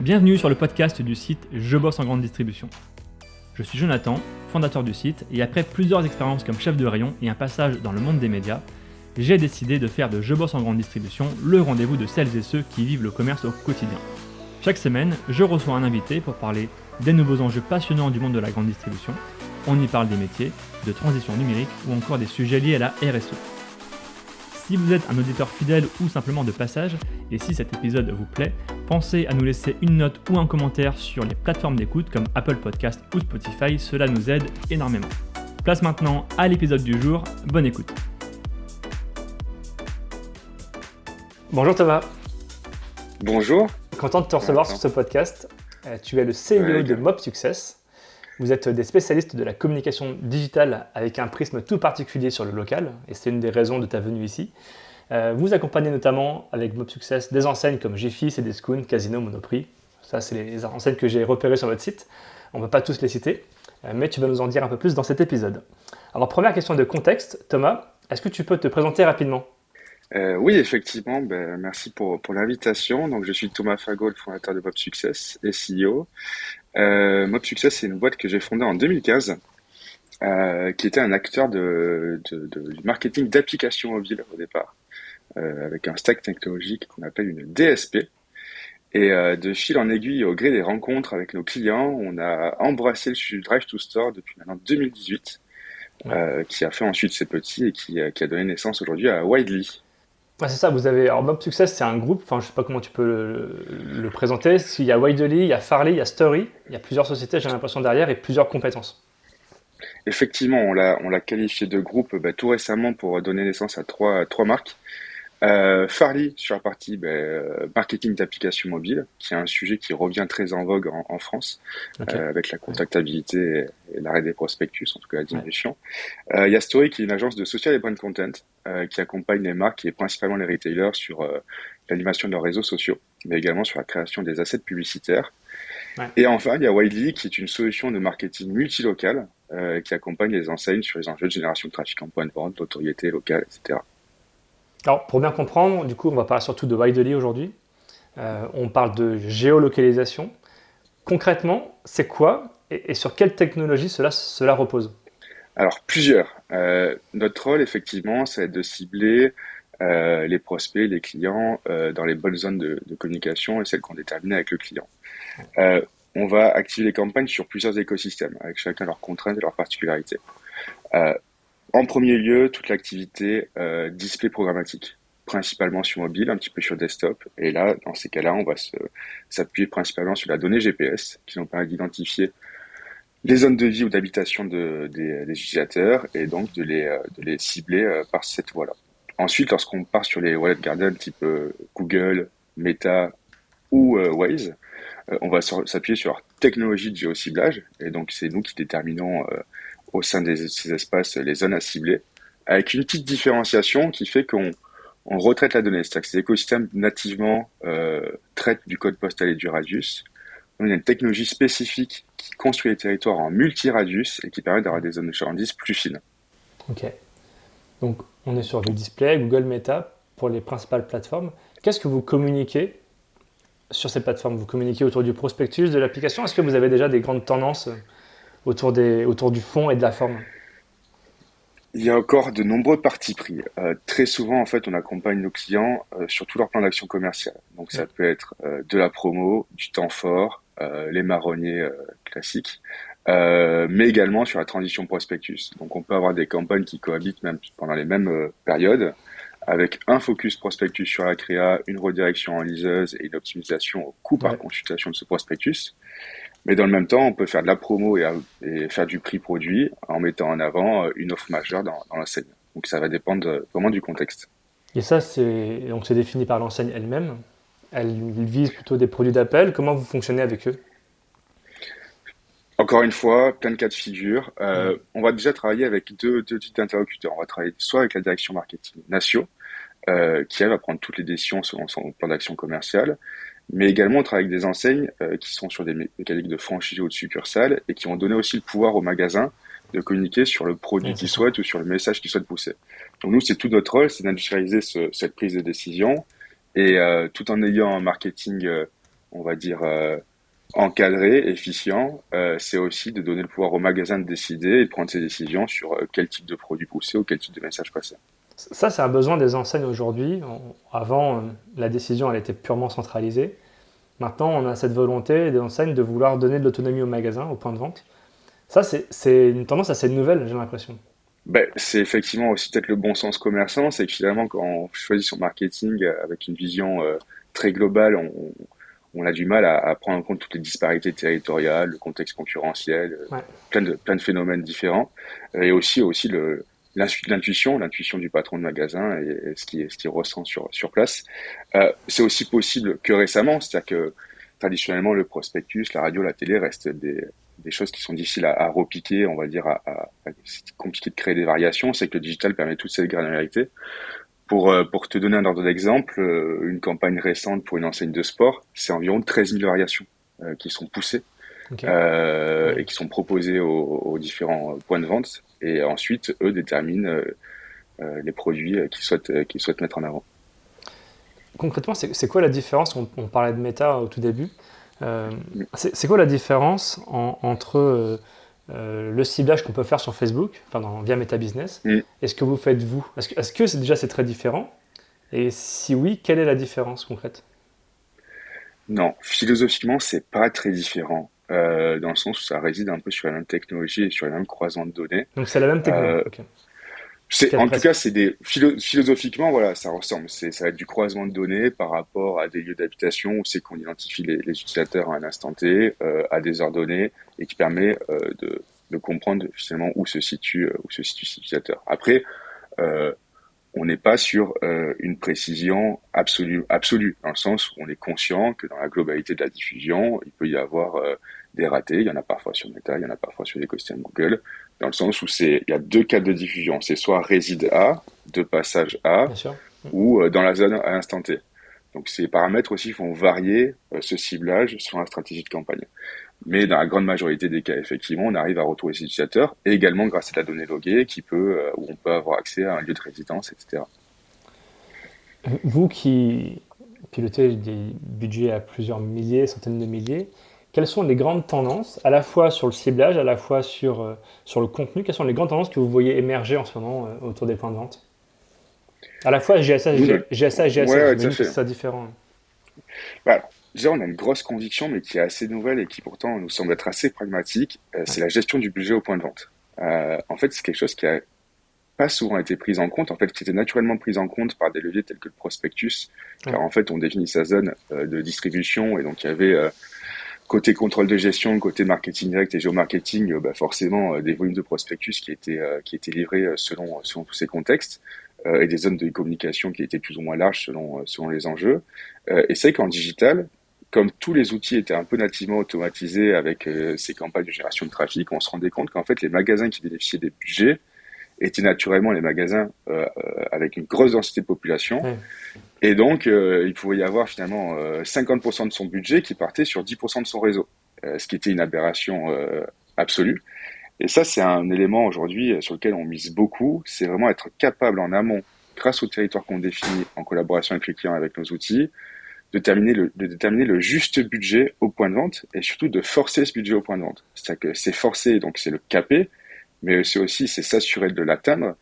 Bienvenue sur le podcast du site Je bosse en grande distribution. Je suis Jonathan, fondateur du site, et après plusieurs expériences comme chef de rayon et un passage dans le monde des médias, j'ai décidé de faire de Je bosse en grande distribution le rendez-vous de celles et ceux qui vivent le commerce au quotidien. Chaque semaine, je reçois un invité pour parler des nouveaux enjeux passionnants du monde de la grande distribution. On y parle des métiers, de transition numérique ou encore des sujets liés à la RSE. Si vous êtes un auditeur fidèle ou simplement de passage, et si cet épisode vous plaît, pensez à nous laisser une note ou un commentaire sur les plateformes d'écoute comme Apple Podcast ou Spotify, cela nous aide énormément. Place maintenant à l'épisode du jour, bonne écoute. Bonjour Thomas. Bonjour. Content de te recevoir sur ce podcast. Tu es le CEO de Mob Success. Vous êtes des spécialistes de la communication digitale avec un prisme tout particulier sur le local, et c'est une des raisons de ta venue ici. Vous accompagnez notamment avec Mob Success des enseignes comme Jiffy, Cdiscount, Casino, Monoprix. Ça, c'est les enseignes que j'ai repérées sur votre site. On ne va pas tous les citer, mais tu vas nous en dire un peu plus dans cet épisode. Alors, première question de contexte, Thomas, est-ce que tu peux te présenter rapidement ? Oui, effectivement, merci pour l'invitation. Donc, je suis Thomas Fagot, le fondateur de Mob Success et CEO. Mob Success, c'est une boîte que j'ai fondée en 2015, qui était un acteur du marketing d'applications mobiles au départ, avec un stack technologique qu'on appelle une DSP. Et de fil en aiguille, au gré des rencontres avec nos clients, on a embrassé le sujet du Drive to Store depuis maintenant 2018, qui a fait ensuite ses petits et qui a donné naissance aujourd'hui à Widely. Ouais, c'est ça, vous avez. Alors, Mob Success, c'est un groupe, je ne sais pas comment tu peux le présenter. Il y a Widely, il y a Farley, il y a Story, il y a plusieurs sociétés, j'ai l'impression, derrière, et plusieurs compétences. Effectivement, on l'a qualifié de groupe tout récemment pour donner naissance à trois marques. Farley sur la partie marketing d'applications mobiles, qui est un sujet qui revient très en vogue en France, Okay. avec la contactabilité et l'arrêt des prospectus, en tout cas la diminution. Il y a Story qui est une agence de social et brand content qui accompagne les marques et principalement les retailers sur l'animation de leurs réseaux sociaux, mais également sur la création des assets publicitaires. Ouais. Et enfin, il y a Widely qui est une solution de marketing multilocal qui accompagne les enseignes sur les enjeux de génération de trafic en point de vente, d'autorité locale, etc. Alors, pour bien comprendre, du coup, on va parler surtout de Widely aujourd'hui. On parle de géolocalisation. Concrètement, c'est quoi et sur quelle technologie cela repose ? Alors, plusieurs. Notre rôle, effectivement, c'est de cibler les prospects, les clients dans les bonnes zones de communication et celles qu'on détermine avec le client. On va activer les campagnes sur plusieurs écosystèmes, avec chacun leurs contraintes et leurs particularités. En premier lieu, toute l'activité display programmatique, principalement sur mobile, un petit peu sur desktop. Et là, dans ces cas-là, on va s'appuyer principalement sur la donnée GPS, qui nous permet d'identifier les zones de vie ou d'habitation des utilisateurs et donc de les cibler par cette voie-là. Ensuite, lorsqu'on part sur les walled gardens type Google, Meta ou Waze, on va s'appuyer sur leur technologie de géociblage. Et donc, c'est nous qui déterminons au sein de ces espaces les zones à cibler, avec une petite différenciation qui fait qu'on retraite la donnée. C'est-à-dire que ces écosystèmes nativement traitent du code postal et du radius. On a une technologie spécifique qui construit les territoires en multi-radius et qui permet d'avoir des zones de chalandise plus fines. Ok. Donc, on est sur du display, Google, Meta, pour les principales plateformes. Qu'est-ce que vous communiquez sur ces plateformes ? Vous communiquez autour du prospectus, de l'application ? Est-ce que vous avez déjà des grandes tendances autour du fond et de la forme ? Il y a encore de nombreux partis pris. Très souvent, en fait, on accompagne nos clients sur tout leur plan d'action commerciale. Donc, ça peut être de la promo, du temps fort, les marronniers classiques, mais également sur la transition prospectus. Donc, on peut avoir des campagnes qui cohabitent même pendant les mêmes périodes, avec un focus prospectus sur la créa, une redirection en liseuse et une optimisation au coût par consultation de ce prospectus. Mais dans le même temps, on peut faire de la promo et faire du prix produit en mettant en avant une offre majeure dans l'enseigne. Donc ça va dépendre vraiment du contexte. Et ça, c'est défini par l'enseigne elle-même. Elle vise plutôt des produits d'appel. Comment vous fonctionnez avec eux ? Encore une fois, plein de cas de figure. On va déjà travailler avec deux types d'interlocuteurs. On va travailler soit avec la direction marketing nationale, qui elle va prendre toutes les décisions selon son plan d'action commerciale. Mais également, on travaille avec des enseignes qui sont sur des mécaniques de franchise ou de succursale et qui vont donner aussi le pouvoir au magasin de communiquer sur le produit qu'ils souhaitent ou sur le message qu'ils souhaitent pousser. Donc nous, c'est tout notre rôle, c'est d'industrialiser cette prise de décision et tout en ayant un marketing on va dire, encadré, efficient, c'est aussi de donner le pouvoir au magasin de décider et de prendre ses décisions sur quel type de produit pousser ou quel type de message passer. Ça, c'est un besoin des enseignes aujourd'hui. Avant, la décision, elle était purement centralisée. Maintenant, on a cette volonté des enseignes de vouloir donner de l'autonomie au magasin, au point de vente. Ça, c'est une tendance assez nouvelle, j'ai l'impression. Ben, c'est effectivement aussi peut-être le bon sens commerçant, c'est que finalement, quand on choisit son marketing avec une vision très globale, on a du mal à prendre en compte toutes les disparités territoriales, le contexte concurrentiel, Ouais. plein de phénomènes différents, et aussi l'intuition du patron de magasin et ce qu'il ressent sur place. C'est aussi possible que récemment, c'est-à-dire que traditionnellement, le prospectus, la radio, la télé restent des choses qui sont difficiles à repiquer, on va dire, c'est compliqué de créer des variations. C'est que le digital permet toute cette granularité. Pour te donner un ordre d'exemple, une campagne récente pour une enseigne de sport, c'est environ 13 000 variations qui sont poussées Ok. et Ouais. qui sont proposées aux différents points de vente. Et ensuite, eux déterminent les produits qu'ils souhaitent mettre en avant. Concrètement, c'est quoi la différence? On parlait de méta au tout début. C'est quoi la différence entre le ciblage qu'on peut faire sur Facebook, enfin via Meta Business, Mm. et ce que vous faites vous? Est-ce que déjà c'est très différent? Et si oui, quelle est la différence concrète? Non, philosophiquement, c'est pas très différent. Dans le sens où ça réside un peu sur la même technologie et sur les mêmes croisements de données. Donc c'est la même techno. Euh, Ok. En tout cas, Presque. c'est philosophiquement, voilà, ça ressemble. Ça va être du croisement de données par rapport à des lieux d'habitation où c'est qu'on identifie les utilisateurs à un instant T, à des heures données, et qui permet de comprendre finalement où se situe cet utilisateur. Après, euh, on n'est pas sur une précision absolue, dans le sens où on est conscient que dans la globalité de la diffusion, il peut y avoir des ratés. Il y en a parfois sur Meta, il y en a parfois sur l'écosystème Google, dans le sens où il y a deux cas de diffusion. C'est soit réside A, de passage A, Bien sûr. ou dans la zone à l'instant T. Donc ces paramètres aussi vont varier ce ciblage sur la stratégie de campagne. Mais dans la grande majorité des cas, effectivement, on arrive à retrouver ces utilisateurs, et également grâce à la donnée loguée où on peut avoir accès à un lieu de résidence, etc. Vous qui pilotez des budgets à plusieurs milliers, centaines de milliers, quelles sont les grandes tendances, à la fois sur le ciblage, à la fois sur le contenu, quelles sont les grandes tendances que vous voyez émerger en ce moment autour des points de vente? À la fois GSA, Nous, GSA et ouais, GSF, ouais, tout à j'imagine que fait. c'est ça différent. Bah, alors, déjà, on a une grosse conviction, mais qui est assez nouvelle et qui pourtant nous semble être assez pragmatique. Ouais. C'est la gestion du budget au point de vente. En fait, c'est quelque chose qui a pas souvent été pris en compte, en fait, qui était naturellement pris en compte par des leviers tels que le prospectus, Ouais. car en fait, on définit sa zone de distribution, et donc il y avait côté contrôle de gestion, côté marketing direct et géomarketing, bah forcément des volumes de prospectus qui étaient livrés selon tous ces contextes, et des zones de communication qui étaient plus ou moins larges selon les enjeux. Et c'est qu'en digital, comme tous les outils étaient un peu nativement automatisés avec ces campagnes de génération de trafic, on se rendait compte qu'en fait les magasins qui bénéficiaient des budgets étaient naturellement les magasins avec une grosse densité de population, Ouais. et donc, il pouvait y avoir finalement 50% de son budget qui partait sur 10% de son réseau, ce qui était une aberration absolue. Et ça, c'est un élément aujourd'hui sur lequel on mise beaucoup, c'est vraiment être capable en amont, grâce au territoire qu'on définit en collaboration avec les clients, avec nos outils, de déterminer le juste budget au point de vente et surtout de forcer ce budget au point de vente. C'est-à-dire que c'est forcer, donc c'est le caper, mais c'est aussi c'est s'assurer de l'atteindre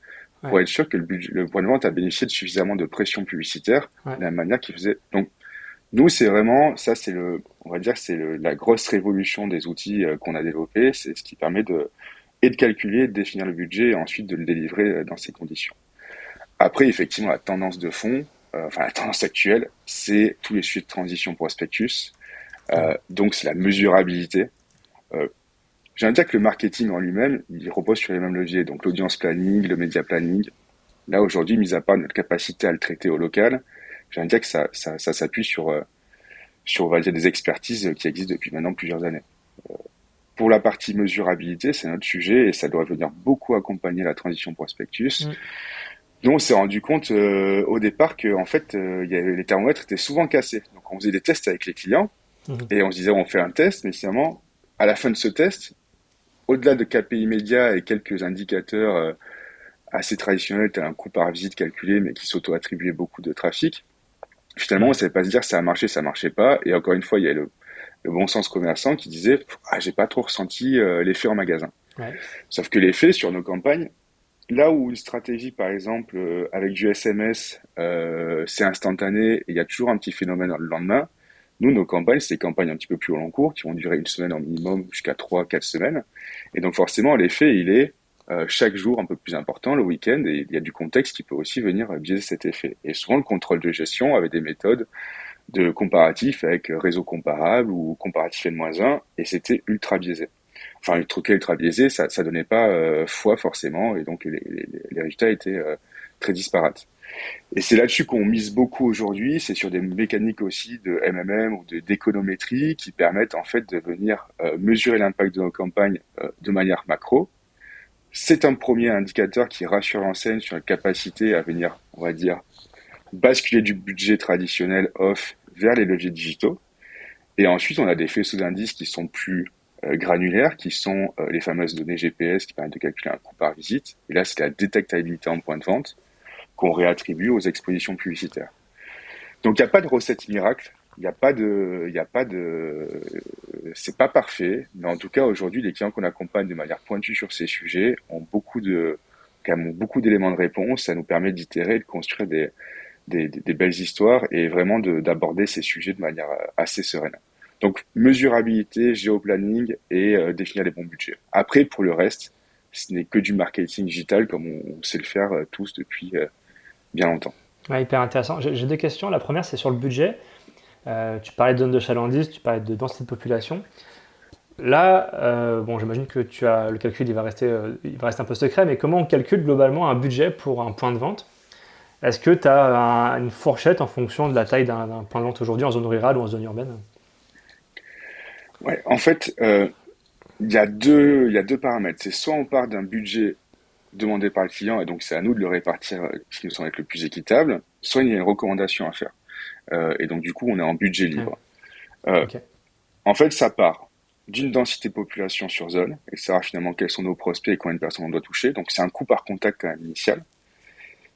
Ouais. pour être sûr que le point de vente a bénéficié de suffisamment de pression publicitaire Ouais. de la manière qu'il faisait. Donc, nous, c'est vraiment, ça, on va dire, la grosse révolution des outils qu'on a développés. C'est ce qui permet et de calculer, de définir le budget et ensuite de le délivrer dans ces conditions. Après, effectivement, la tendance de fond, enfin, la tendance actuelle, c'est tous les sujets de transition prospectus. Ouais. Donc, c'est la mesurabilité. Euh, j'ai envie de dire que le marketing en lui-même, il repose sur les mêmes leviers. Donc, l'audience planning, le média planning. Là, aujourd'hui, mis à part notre capacité à le traiter au local, j'ai envie de dire que ça s'appuie sur, on va dire, des expertises qui existent depuis maintenant plusieurs années. Pour la partie mesurabilité, c'est notre sujet et ça doit venir beaucoup accompagner la transition prospectus. Mm. Nous, on s'est rendu compte au départ que en fait, les thermomètres étaient souvent cassés. Donc, on faisait des tests avec les clients Mhm. et on se disait, on fait un test, mais finalement, à la fin de ce test, au-delà de KPI médias et quelques indicateurs assez traditionnels, tel un coût par visite calculé, mais qui s'auto-attribuaient beaucoup de trafic, finalement, on Ouais. ne savait pas se dire ça a marché, ça marchait pas. Et encore une fois, il y a le bon sens commerçant qui disait, ah, j'ai pas trop ressenti l'effet en magasin. Ouais. Sauf que l'effet sur nos campagnes, là où une stratégie, par exemple, avec du SMS, c'est instantané et il y a toujours un petit phénomène le lendemain, nous, nos campagnes, c'est des campagnes un petit peu plus au long cours, qui vont durer une semaine en minimum jusqu'à 3, 4 semaines. Et donc forcément, l'effet, il est chaque jour un peu plus important, le week-end, et il y a du contexte qui peut aussi venir biaiser cet effet. Et souvent, le contrôle de gestion avec des méthodes de comparatif avec réseau comparable ou comparatif N-1, et c'était ultra biaisé. Enfin, le truc ultra biaisé, ça donnait pas foi forcément, et donc les résultats étaient très disparates. Et c'est là-dessus qu'on mise beaucoup aujourd'hui, c'est sur des mécaniques aussi de MMM ou d'économétrie qui permettent en fait de venir mesurer l'impact de nos campagnes de manière macro. C'est un premier indicateur qui rassure l'enseigne sur la capacité à venir, on va dire, basculer du budget traditionnel off vers les leviers digitaux. Et ensuite, on a des faisceaux d'indices qui sont plus granulaires, qui sont les fameuses données GPS qui permettent de calculer un coût par visite. Et là, c'est la détectabilité en point de vente qu'on réattribue aux expositions publicitaires. Donc, il n'y a pas de recette miracle. C'est pas parfait, mais en tout cas, aujourd'hui, les clients qu'on accompagne de manière pointue sur ces sujets ont quand même beaucoup d'éléments de réponse. Ça nous permet d'itérer, de construire des belles histoires et vraiment d'aborder ces sujets de manière assez sereine. Donc, mesurabilité, géoplanning et définir les bons budgets. Après, pour le reste, ce n'est que du marketing digital comme on sait le faire tous depuis bien longtemps. Ouais, hyper intéressant. J'ai deux questions. La première, c'est sur le budget. Tu parlais de zone de chalandise, tu parlais de densité de population. Là, bon, j'imagine que le calcul, il va rester un peu secret, mais comment on calcule globalement un budget pour un point de vente? Est-ce que tu as une fourchette en fonction de la taille d'un point de vente aujourd'hui en zone rurale ou en zone urbaine? Ouais, en fait, il y a deux paramètres. C'est soit on part d'un budget demandé par le client et donc c'est à nous de le répartir ce qui nous semble être le plus équitable, soit il y a une recommandation à faire. Et donc du coup, on est en budget Ouais, libre. Euh, ok. En fait, ça part d'une densité de population sur zone, et savoir finalement quels sont nos prospects et combien de personnes on doit toucher. Donc c'est un coût par contact quand même initial.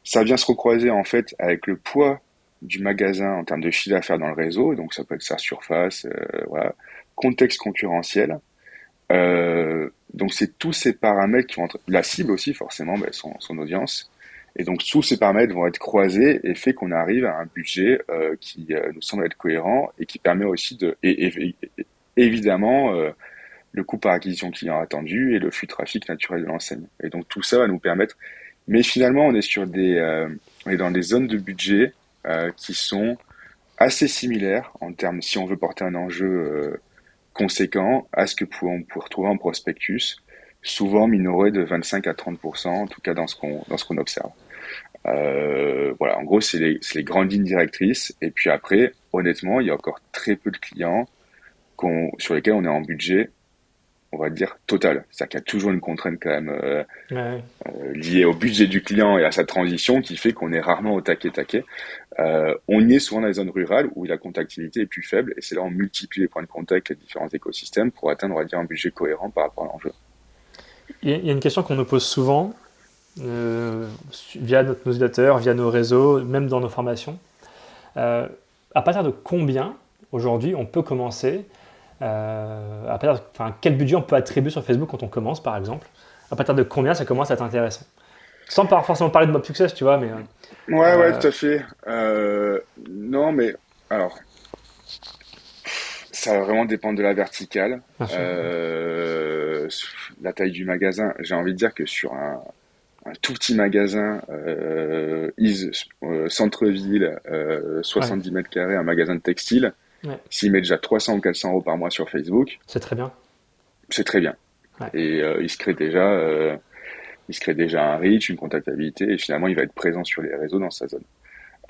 Ça vient se recroiser en fait avec le poids du magasin en termes de chiffre d'affaires dans le réseau, donc ça peut être sa surface, voilà, contexte concurrentiel. Donc c'est tous ces paramètres qui vont être la cible aussi forcément, ben, son audience. Et donc tous ces paramètres vont être croisés et fait qu'on arrive à un budget qui nous semble être cohérent et qui permet aussi et évidemment le coût par acquisition client attendu et le flux de trafic naturel de l'enseigne. Et donc tout ça va nous permettre. Mais finalement, on est dans des zones de budget qui sont assez similaires en termes, si on veut porter un enjeu conséquent, à ce que on peut retrouver en prospectus, souvent minoré de 25 à 30%, en tout cas dans ce qu'on observe. Voilà, en gros, c'est les grandes lignes directrices. Et puis après, honnêtement, il y a encore très peu de clients sur lesquels on est en budget, on va dire, total. C'est-à-dire qu'il y a toujours une contrainte quand même Ouais, ouais. liée au budget du client et à sa transition qui fait qu'on est rarement au taquet. On y est souvent dans les zones rurales où la contactilité est plus faible et c'est là où on multiplie les points de contact, les différents écosystèmes pour atteindre, on va dire, un budget cohérent par rapport à l'enjeu. Il y a une question qu'on nous pose souvent via notre newsletter, via nos réseaux, même dans nos formations. Euh, à partir de combien aujourd'hui on peut commencer enfin, quel budget on peut attribuer sur Facebook quand on commence, par exemple? À partir de combien ça commence à être intéressant? Sans pas forcément parler de Mob Success, tu vois, mais Ouais, euh, tout à fait. Non, mais alors, ça va vraiment dépendre de la verticale. bien sûr. Euh, la taille du magasin, j'ai envie de dire que sur un tout petit magasin, centre-ville, Ouais, 70 mètres carrés, un magasin de textile, ouais, s'il met déjà 300 ou 400 euros par mois sur Facebook, c'est très bien. c'est très bien. Ouais, Et il se crée déjà un reach, une contactabilité, et finalement, il va être présent sur les réseaux dans sa zone.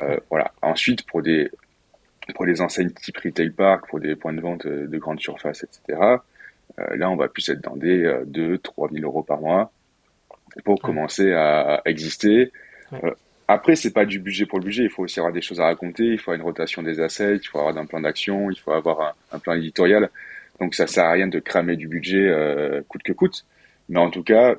ouais, Voilà. Ensuite, pour des enseignes type retail park, pour des points de vente de grande surface, etc., là, on va plus être dans des 2 000 à 3 000 euros par mois pour ouais, commencer à exister. ouais, Euh, Après, c'est pas du budget pour le budget. Il faut aussi avoir des choses à raconter. Il faut avoir une rotation des assets. Il faut avoir un plan d'action. Il faut avoir un plan éditorial. Donc, ça sert à rien de cramer du budget coûte que coûte. Mais en tout cas,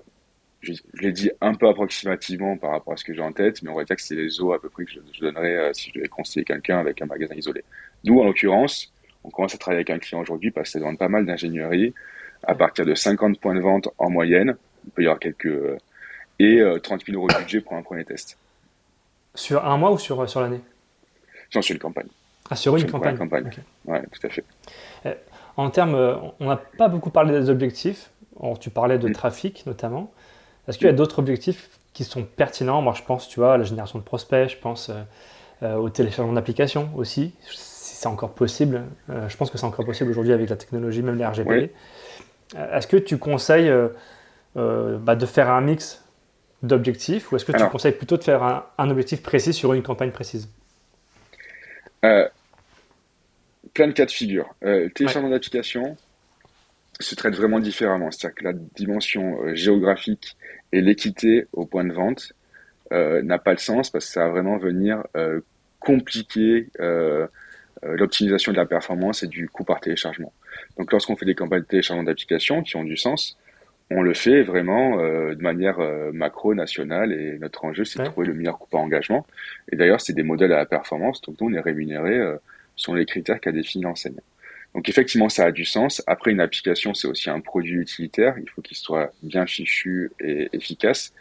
je l'ai dit un peu approximativement par rapport à ce que j'ai en tête, mais on va dire que c'est les eaux à peu près que je donnerais si je devais conseiller quelqu'un avec un magasin isolé. Nous, en l'occurrence, on commence à travailler avec un client aujourd'hui parce que ça demande pas mal d'ingénierie. À partir de 50 points de vente en moyenne, il peut y avoir et 30 000 euros de budget pour un premier test. Sur un mois ou sur l'année? J'en suis une campagne. Ah, sur une Sur une première campagne. campagne. Ok. Ouais, tout à fait. Euh, En termes, on n'a pas beaucoup parlé des objectifs. Alors, tu parlais de Mm, trafic notamment. Est-ce qu'il y a mm. d'autres objectifs qui sont pertinents? Moi, je pense, tu vois, à la génération de prospects, je pense au téléchargement d'applications aussi, si c'est encore possible. Je pense que c'est encore possible aujourd'hui avec la technologie, même les Oui. RGPD. Est-ce que tu conseilles de faire un mix d'objectifs ou est-ce que tu Alors, conseilles plutôt de faire un objectif précis sur une campagne précise? euh, plein de cas de figure. Ouais, Téléchargement d'application se traite vraiment différemment. C'est-à-dire que la dimension géographique et l'équité au point de vente n'a pas de sens parce que ça va vraiment venir compliquer l'optimisation de la performance et du coût par téléchargement. Donc lorsqu'on fait des campagnes de téléchargement d'applications qui ont du sens, on le fait vraiment de manière macro, nationale, et notre enjeu, c'est de ouais, trouver le meilleur coût par engagement. Et d'ailleurs, c'est des modèles à la performance, donc nous, on est rémunéré selon les critères qu'a défini l'enseigne. Donc effectivement, ça a du sens. Après, une application, c'est aussi un produit utilitaire. Il faut qu'il soit bien fichu et efficace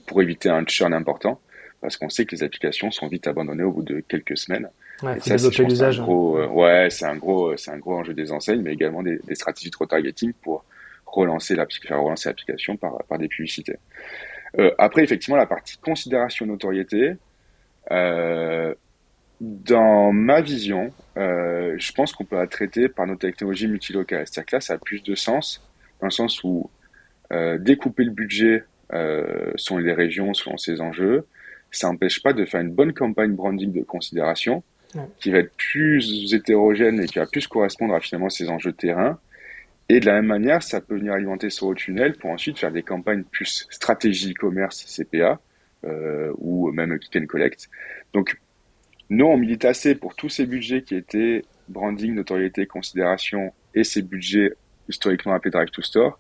pour éviter un churn important, parce qu'on sait que les applications sont vite abandonnées au bout de quelques semaines. ouais, Et faut ça, c'est, je développer pense, c'est un l'usage. gros, Ouais, c'est un gros enjeu des enseignes, mais également des stratégies de retargeting pour faire relancer l'application par des publicités. Après, effectivement, la partie considération notoriété, euh, dans ma vision, je pense qu'on peut la traiter par nos technologies multilocales. C'est-à-dire que là, ça a plus de sens, dans le sens où découper le budget selon les régions, selon ses enjeux, ça n'empêche pas de faire une bonne campagne branding de considération ouais, qui va être plus hétérogène et qui va plus correspondre à finalement ces enjeux de terrain. Et de la même manière, ça peut venir alimenter ce haut tunnel pour ensuite faire des campagnes plus stratégie e-commerce, CPA, ou même click and collect. Donc, nous, on milite assez pour tous ces budgets qui étaient branding, notoriété, considération et ces budgets historiquement appelés Drive to Store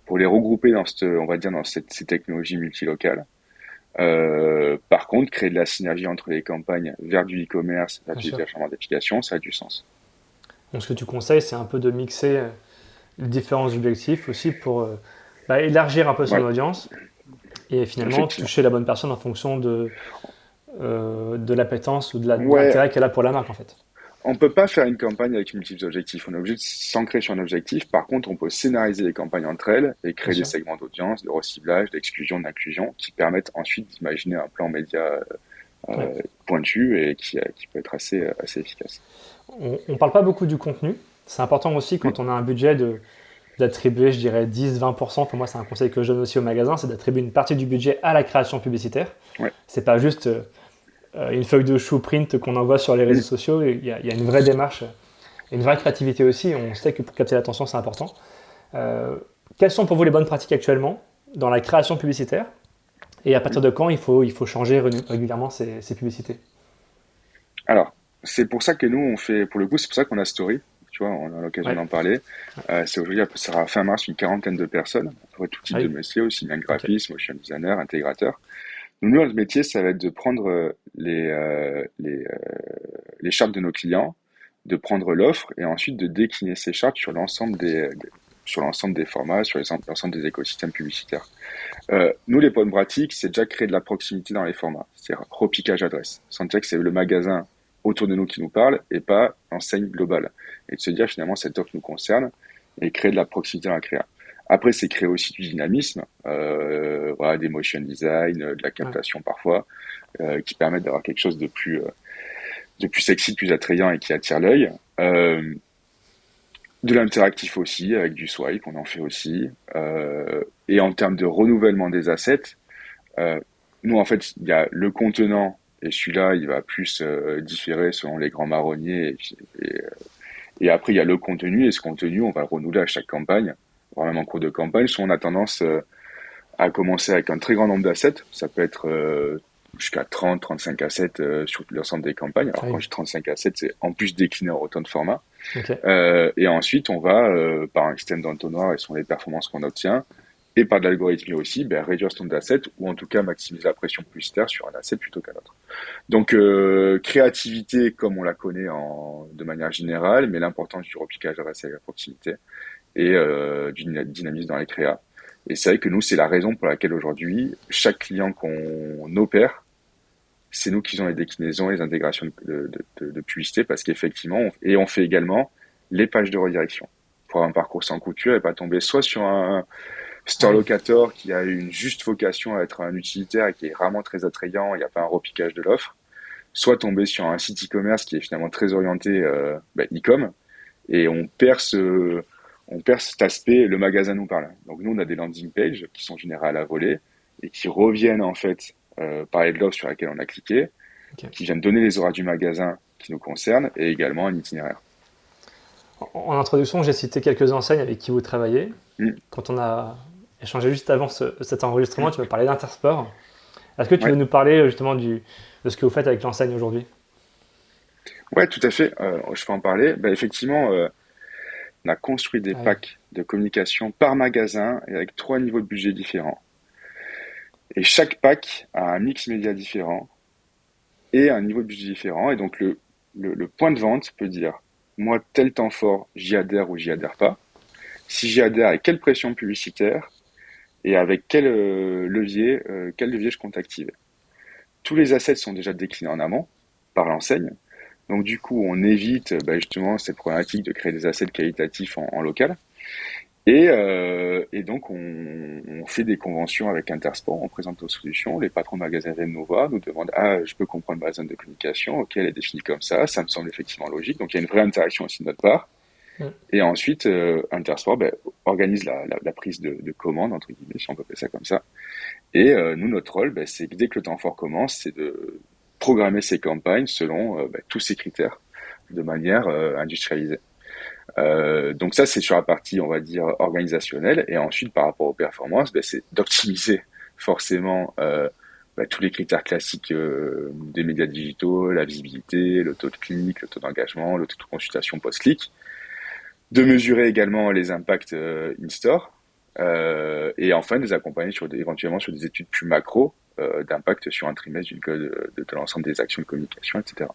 pour les regrouper on va dire, dans ces technologies multilocales. Par contre, créer de la synergie entre les campagnes vers du e-commerce, vers bien du sûr. téléchargement d'applications, ça a du sens. Donc, ce que tu conseilles, c'est un peu de mixer les différents objectifs aussi pour élargir un peu son Ouais, audience et finalement effectivement. toucher la bonne personne en fonction de l'appétence ou de Ouais, l'intérêt qu'elle a pour la marque en fait. on peut pas faire une campagne avec multiples objectifs. On est obligé de s'ancrer sur un objectif. Par contre, on peut scénariser les campagnes entre elles et Bien créer des sûr. segments d'audience, de reciblage, d'exclusion, d'inclusion, qui permettent ensuite d'imaginer un plan média Ouais. pointu et qui peut être assez efficace. On ne parle pas beaucoup du contenu. C'est important aussi Mm. quand on a un budget d'attribuer, je dirais, 10-20%. Pour moi, c'est un conseil que je donne aussi au magasin, c'est d'attribuer une partie du budget à la création publicitaire. Ouais. C'est pas juste une feuille de chou print qu'on envoie sur les réseaux Mm. sociaux. Il y a une vraie démarche, une vraie créativité aussi. On sait que pour capter l'attention, c'est important. Euh, Quelles sont pour vous les bonnes pratiques actuellement dans la création publicitaire et à Mm. partir de quand il faut changer régulièrement ces publicités? Alors, c'est pour ça que nous, on fait, pour le coup, c'est pour ça qu'on a Story. Tu vois, on a l'occasion Ouais. d'en parler. C'est aujourd'hui, ça sera fin mars, une quarantaine de personnes. On pourrait tout type Ah de oui. métier, aussi bien Ok. graphiste, motion designer, intégrateur. Nous, notre métier, ça va être de prendre les chartes de nos clients, de prendre l'offre et ensuite de décliner ces chartes sur l'ensemble des formats, sur l'ensemble des écosystèmes publicitaires. Nous, les bonnes pratiques, c'est déjà créer de la proximité dans les formats, c'est-à-dire repiquage adresse. Sentir que c'est le magasin autour de nous qui nous parle et pas l'enseigne globale. Et de se dire finalement cette offre nous concerne et créer de la proximité dans la créa. Après, c'est créer aussi du dynamisme, voilà, des motion design, de la Ouais. captation parfois, qui permettent d'avoir quelque chose de plus sexy, de plus attrayant et qui attire l'œil. De l'interactif aussi, avec du swipe, on en fait aussi. Et en termes de renouvellement des assets, euh, nous, en fait, il y a le contenant, et celui-là, il va plus différer selon les grands marronniers. Et après, il y a le contenu, et ce contenu, on va le renouveler à chaque campagne, voire même en cours de campagne. Soit on a tendance à commencer avec un très grand nombre d'assets, ça peut être jusqu'à 30, 35 assets sur l'ensemble des campagnes. Ah Alors quand oui. je dis 35 assets, c'est en plus décliné en autant de formats. Ok. Et ensuite, on va, par un système d'entonnoir et selon les performances qu'on obtient, et par de l'algorithmie aussi, réduire son asset ou en tout cas maximiser la pression publicitaire sur un asset plutôt qu'un autre. Donc créativité comme on la connaît de manière générale, mais l'importance du repiquage adressé à la proximité et du dynamisme dans les créas. Et c'est vrai que nous, c'est la raison pour laquelle aujourd'hui, chaque client qu'on opère, c'est nous qui faisons les déclinaisons, les intégrations de publicité, parce qu'effectivement, on fait également les pages de redirection pour avoir un parcours sans couture et pas tomber soit sur un store Oui. locator qui a une juste vocation à être un utilitaire et qui est vraiment très attrayant, il n'y a pas un repiquage de l'offre, soit tomber sur un site e-commerce qui est finalement très orienté e-com, et on perd cet aspect, le magasin nous parle. Donc nous, on a des landing pages qui sont générées à la volée et qui reviennent en fait parler de l'offre sur laquelle on a cliqué, Ok. qui viennent donner les horaires du magasin qui nous concernent et également un itinéraire. En introduction, j'ai cité quelques enseignes avec qui vous travaillez. Mm. Quand on a échangé juste avant cet enregistrement, tu m'as parlé d'Intersport. Est-ce que tu veux Ouais, nous parler justement de ce que vous faites avec l'enseigne aujourd'hui? ouais, tout à fait. Je peux en parler. Effectivement, on a construit des Ah oui. packs de communication par magasin et avec 3 niveaux de budget différents. Et chaque pack a un mix média différent et un niveau de budget différent. Et donc le point de vente peut dire, moi, tel temps fort, j'y adhère ou j'y adhère pas. Si j'y adhère, avec quelle pression publicitaire et avec quel levier je compte activer. Tous les assets sont déjà déclinés en amont par l'enseigne. Donc du coup, on évite justement cette problématique de créer des assets qualitatifs en local. Et donc, on fait des conventions avec Intersport, on présente nos solutions. Les patrons de magasins viennent nous voir, nous demandent, ah, je peux comprendre ma zone de communication, ok, elle est définie comme ça me semble effectivement logique. Donc, il y a une vraie interaction aussi de notre part. Mm. Et ensuite, Intersport organise la prise de commande, entre guillemets, si on peut appeler ça comme ça. Et nous, notre rôle, c'est que dès que le temps fort commence, c'est de programmer ces campagnes selon tous ces critères de manière industrialisée. Donc ça, c'est sur la partie, on va dire, organisationnelle. Et ensuite, par rapport aux performances, c'est d'optimiser forcément tous les critères classiques des médias digitaux, la visibilité, le taux de clic, le taux d'engagement, le taux de consultation post-clic, de mesurer également les impacts in-store, et enfin de les accompagner éventuellement sur des études plus macro d'impact sur un trimestre de l'ensemble des actions de communication, etc.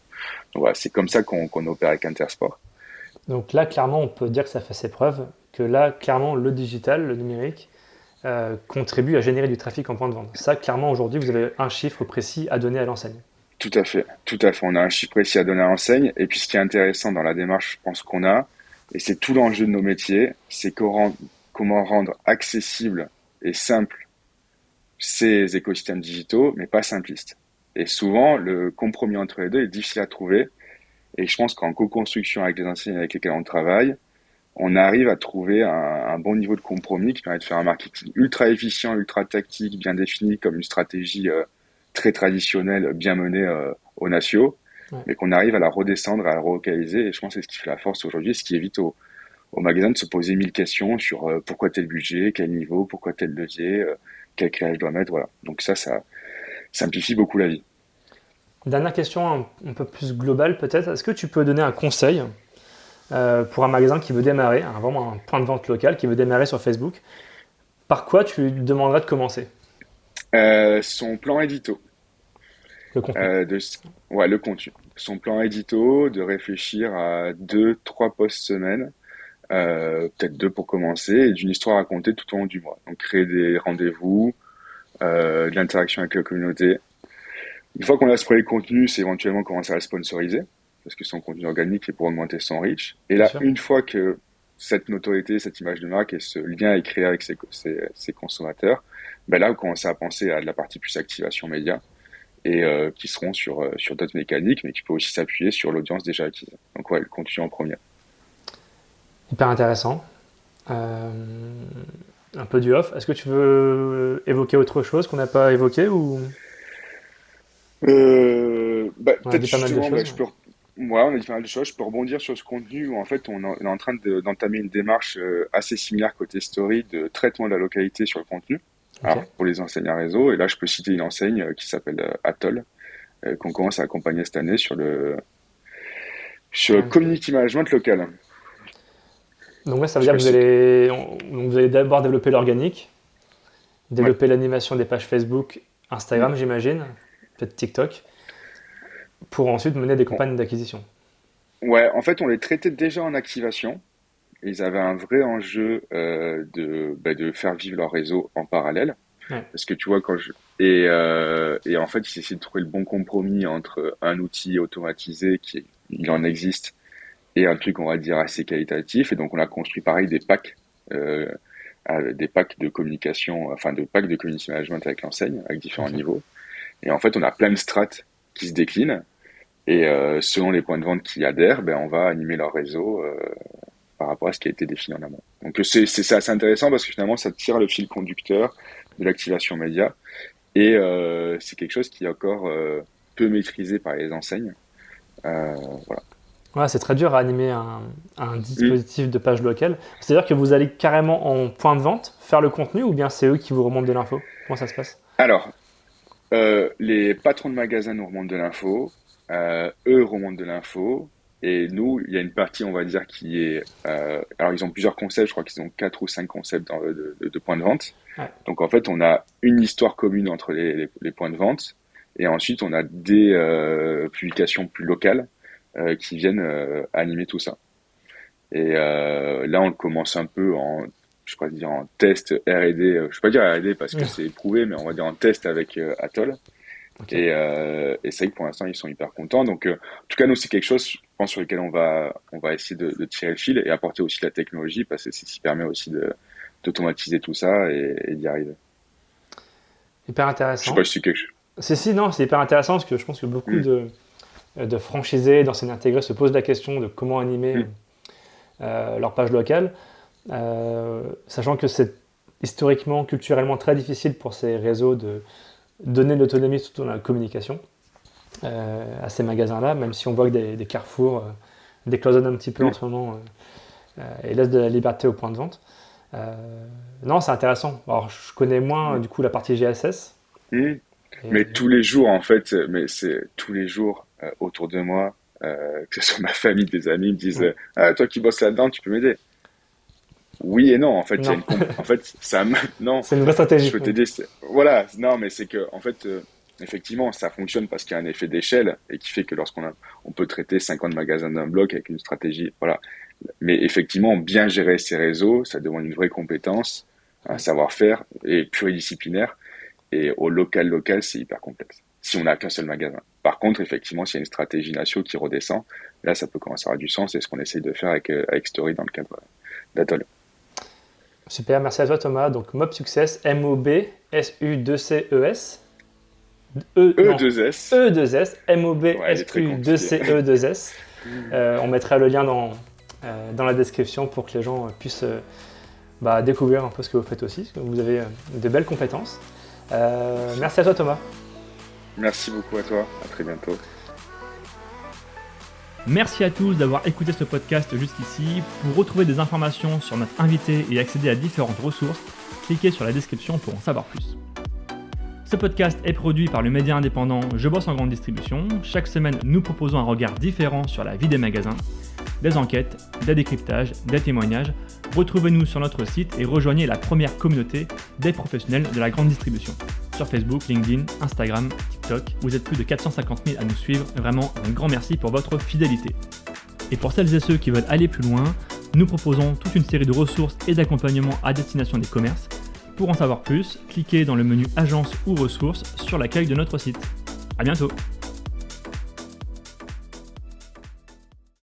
Donc voilà, c'est comme ça qu'on opère avec Intersport. Donc là, clairement, on peut dire que ça fait ses preuves, que là, clairement, le digital, le numérique, contribue à générer du trafic en point de vente. Ça, clairement, aujourd'hui, vous avez un chiffre précis à donner à l'enseigne. Tout à fait, tout à fait. On a un chiffre précis à donner à l'enseigne. Et puis, ce qui est intéressant dans la démarche, je pense qu'on a, et c'est tout l'enjeu de nos métiers, c'est comment rendre accessible et simple ces écosystèmes digitaux, mais pas simplistes. Et souvent, le compromis entre les deux est difficile à trouver. Et je pense qu'en co-construction avec les enseignes avec lesquelles on travaille, on arrive à trouver un bon niveau de compromis qui permet de faire un marketing ultra efficient, ultra tactique, bien défini, comme une stratégie très traditionnelle, bien menée au Natio, Ouais. mais qu'on arrive à la redescendre, à la relocaliser. Et je pense que c'est ce qui fait la force aujourd'hui, ce qui évite au magasin de se poser 1000 questions sur pourquoi tel budget, quel niveau, pourquoi tel levier, quel créage je dois mettre. Voilà. Donc ça simplifie beaucoup la vie. Dernière question un peu plus globale peut-être. Est-ce que tu peux donner un conseil pour un magasin qui veut démarrer, vraiment un point de vente local qui veut démarrer sur Facebook? Par quoi tu lui demanderais de commencer? Son plan édito. Le contenu. Euh, de, ouais, le contenu. Son plan édito, de réfléchir à 2, 3 posts semaine, peut-être 2 pour commencer, et d'une histoire à raconter tout au long du mois. Donc créer des rendez-vous, de l'interaction avec la communauté. Une fois qu'on a ce premier contenu, c'est éventuellement commencer à le sponsoriser, parce que son contenu organique est pour augmenter son reach. Et Bien là, sûr. une fois que cette notoriété, cette image de marque et ce lien est créé avec ses consommateurs, là, on commence à penser à de la partie plus activation média et qui seront sur d'autres mécaniques, mais qui peut aussi s'appuyer sur l'audience déjà acquise. Donc ouais, le contenu en premier. Hyper intéressant. Euh, un peu du off. Est-ce que tu veux évoquer autre chose qu'on n'a pas évoqué ou on a Peut-être dit pas mal de justement, choses? ouais, on a dit pas mal de choses. Je peux rebondir sur ce contenu où en fait on est en train d'entamer une démarche assez similaire côté story de traitement de la localité sur le contenu. Ok. Alors pour les enseignes à réseau, et là je peux citer une enseigne qui s'appelle Atoll, qu'on commence à accompagner cette année sur le Ouais. community management local. Donc ouais, ça Je veut sais dire pas que si donc vous allez d'abord développer l'organique, développer l'animation des pages Facebook, Instagram, j'imagine, peut-être TikTok, pour ensuite mener des campagnes d'acquisition. Ouais, en fait, on les traitait déjà en activation. Ils avaient un vrai enjeu de faire vivre leur réseau en parallèle. Ouais. Parce que tu vois, et en fait, ils essaient de trouver le bon compromis entre un outil automatisé il en existe et un truc, on va dire, assez qualitatif. Et donc, on a construit pareil euh, des packs de communication, enfin, de packs de community management avec l'enseigne, avec différents Ok. niveaux. Et en fait, on a plein de strates qui se déclinent. Et selon les points de vente qui adhèrent, ben, on va animer leur réseau par rapport à ce qui a été défini en amont. Donc c'est assez intéressant parce que finalement ça tire le fil conducteur de l'activation média et c'est quelque chose qui est encore peu maîtrisé par les enseignes. Voilà. Ouais, c'est très dur à animer un Mm. dispositif de page locale. C'est-à-dire que vous allez carrément en point de vente faire le contenu ou bien c'est eux qui vous remontent de l'info? Comment ça se passe? Alors, les patrons de magasins nous remontent de l'info, eux remontent de l'info, et nous, il y a une partie, on va dire, qui est... alors, ils ont plusieurs concepts, je crois qu'ils ont 4 ou 5 concepts de points de vente. Ouais. Donc, en fait, on a une histoire commune entre les points de vente, et ensuite, on a des publications plus locales qui viennent animer tout ça. Et là, on commence un peu je pourrais dire en test R&D, je ne vais pas dire R&D parce que c'est éprouvé, mais on va dire en test avec Atoll. Ok. Et c'est vrai que pour l'instant, ils sont hyper contents. Donc, en tout cas, nous, c'est quelque chose, je pense, sur lequel on va essayer de tirer le fil et apporter aussi la technologie parce que c'est ce qui permet aussi d'automatiser tout ça et d'y arriver. Hyper Je sais pas intéressant. si c'est quelque chose. Si, non, c'est hyper intéressant parce que je pense que beaucoup Hmm, de franchisés, d'enseignants intégrés se posent la question de comment animer hmm, leur page locale, sachant que c'est historiquement, culturellement très difficile pour ces réseaux de donner de l'autonomie surtout dans la communication à ces magasins-là, même si on voit que des carrefours décloisonnent un petit peu en hmm, ce moment et laissent de la liberté au point de vente. Euh, non, c'est intéressant. Alors, je connais moins hmm, du coup la partie GSS. hmm. Et, Mais tous les jours, en fait, mais c'est tous les jours autour de moi, que ce soit ma famille, des amis, me disent ouais. ah, toi qui bosses là-dedans, tu peux m'aider. Oui et non, en fait, il y a Non, une en fait, non, c'est une vraie je stratégie. peux Oui. t'aider. Voilà, non, mais c'est que, en fait, effectivement, ça fonctionne parce qu'il y a un effet d'échelle et qui fait que on peut traiter 50 magasins d'un bloc avec une stratégie, voilà. Mais effectivement, bien gérer ces réseaux, ça demande une vraie compétence, un Ouais. savoir-faire et pluridisciplinaire. Et au local, c'est hyper complexe. Si on n'a qu'un seul magasin. Par contre, effectivement, s'il y a une stratégie nationale qui redescend, là, ça peut commencer à avoir du sens. C'est ce qu'on essaye de faire avec Story dans le cadre d'Atoll. Super, merci à toi Thomas. Donc Mob Success, M-O-B-S-U-2-C-E-S. Non, E2S. E2S, Ouais, il est très compliqué. M-O-B-S-U-2-C-E-2-S. On mettra le lien dans la description pour que les gens puissent découvrir un peu ce que vous faites aussi, parce que vous avez de belles compétences. Merci à toi Thomas. Merci beaucoup à toi. À très bientôt. Merci à tous d'avoir écouté ce podcast jusqu'ici. Pour retrouver des informations sur notre invité et accéder à différentes ressources, cliquez sur la description pour en savoir plus. Ce podcast est produit par le média indépendant Je bosse en grande distribution. Chaque semaine, nous proposons un regard différent sur la vie des magasins, des enquêtes, des décryptages, des témoignages. Retrouvez-nous sur notre site et rejoignez la première communauté des professionnels de la grande distribution. Sur Facebook, LinkedIn, Instagram, TikTok, vous êtes plus de 450 000 à nous suivre. Vraiment, un grand merci pour votre fidélité. Et pour celles et ceux qui veulent aller plus loin, nous proposons toute une série de ressources et d'accompagnements à destination des commerces. Pour en savoir plus, cliquez dans le menu Agence ou ressources sur l'accueil de notre site. À bientôt!